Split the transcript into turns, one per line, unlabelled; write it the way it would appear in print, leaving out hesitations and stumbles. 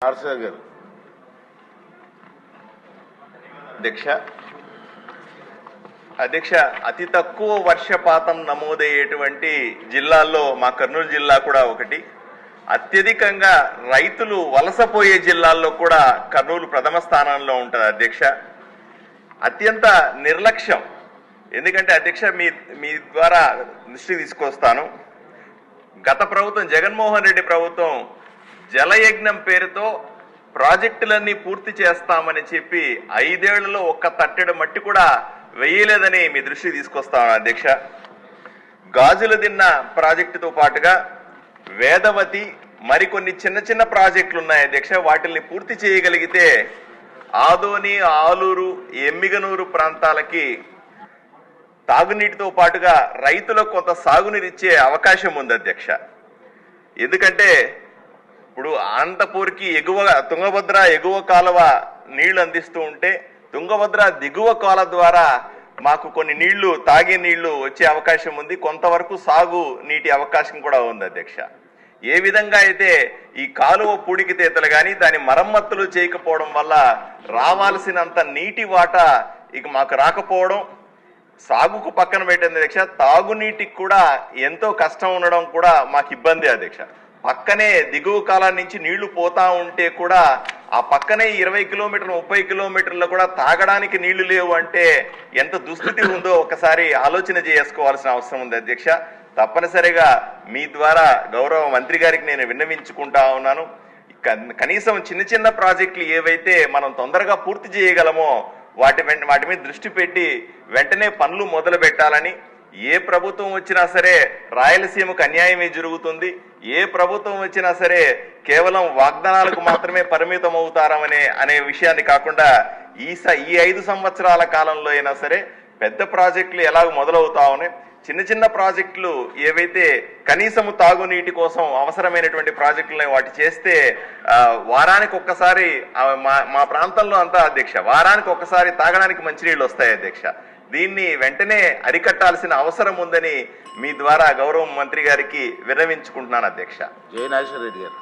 గారు
అధ్యక్ష అతి తక్కువ వర్షపాతం నమోదయ్యేటువంటి జిల్లాల్లో మా కర్నూలు జిల్లా కూడా ఒకటి. అత్యధికంగా రైతులు వలసపోయే జిల్లాల్లో కూడా కర్నూలు ప్రథమ స్థానంలో ఉంటుంది అధ్యక్ష. అత్యంత నిర్లక్ష్యం. ఎందుకంటే అధ్యక్ష మీ ద్వారా దృష్టికి తీసుకొస్తాను. గత ప్రభుత్వం జగన్మోహన్ రెడ్డి ప్రభుత్వం జలయజ్ఞం పేరుతో ప్రాజెక్టులన్నీ పూర్తి చేస్తామని చెప్పి 5 ఏళ్లలో ఒక్క తట్టెడు మట్టి కూడా వేయలేదని మీ దృష్టికి తీసుకొస్తాను అధ్యక్ష. గాజుల దిన్న ప్రాజెక్టుతో పాటుగా వేదవతి మరికొన్ని చిన్న చిన్న ప్రాజెక్టులు ఉన్నాయి అధ్యక్ష. వాటిల్ని పూర్తి చేయగలిగితే ఆదోని, ఆలూరు, ఎమ్మిగనూరు ప్రాంతాలకి తాగునీటితో పాటుగా రైతులకు కొంత సాగునీరిచ్చే అవకాశం ఉంది అధ్యక్ష. ఎందుకంటే ఇప్పుడు అనంతపూర్కి ఎగువ తుంగభద్ర ఎగువ కాలువ నీళ్లు అందిస్తూ ఉంటే తుంగభద్ర దిగువ కాలువ ద్వారా మాకు కొన్ని నీళ్లు, తాగే నీళ్లు వచ్చే అవకాశం ఉంది. కొంతవరకు సాగు నీటి అవకాశం కూడా ఉంది అధ్యక్ష. ఏ విధంగా అయితే ఈ కాలువ పూడికితేతలు కానీ దాని మరమ్మతులు చేయకపోవడం వల్ల రావాల్సినంత నీటి వాటా ఇక మాకు రాకపోవడం, సాగుకు పక్కన పెట్టింది అధ్యక్ష, తాగునీటికి కూడా ఎంతో కష్టం ఉండడం కూడా మాకు ఇబ్బంది అధ్యక్ష. పక్కనే దిగువ కాలం నుంచి నీళ్లు పోతా ఉంటే కూడా ఆ పక్కనే 20 కిలోమీటర్లు 30 కిలోమీటర్లు కూడా తాగడానికి నీళ్లు లేవు అంటే ఎంత దుస్థితి ఉందో ఒకసారి ఆలోచన చేసుకోవాల్సిన అవసరం ఉంది అధ్యక్ష. తప్పనిసరిగా మీ ద్వారా గౌరవ మంత్రి గారికి నేను విన్నవించుకుంటా ఉన్నాను. కనీసం చిన్న చిన్న ప్రాజెక్టులు ఏవైతే మనం తొందరగా పూర్తి చేయగలమో వాటి మీద దృష్టి పెట్టి వెంటనే పనులు మొదలు పెట్టాలని. ఏ ప్రభుత్వం వచ్చినా సరే రాయలసీమకు అన్యాయమే జరుగుతుంది. ఏ ప్రభుత్వం వచ్చినా సరే కేవలం వాగ్దానాలకు మాత్రమే పరిమితం అవుతారనే విషయాన్ని కాకుండా ఈ 5 సంవత్సరాల కాలంలో అయినా సరే పెద్ద ప్రాజెక్టులు ఎలాగ మొదలవుతామని, చిన్న చిన్న ప్రాజెక్టులు ఏవైతే కనీసము తాగునీటి కోసం అవసరమైనటువంటి ప్రాజెక్టులని వాటి చేస్తే వారానికి ఒక్కసారి మా ప్రాంతంలో అంతా అధ్యక్ష వారానికి ఒక్కసారి తాగడానికి మంచినీళ్ళు వస్తాయి అధ్యక్ష. దీన్ని వెంటనే అరికట్టాల్సిన అవసరం ఉందని మీ ద్వారా గౌరవ మంత్రి గారికి విన్నవించుకుంటున్నాను అధ్యక్ష.
జయ నాగేశ్వర రెడ్డి గారు.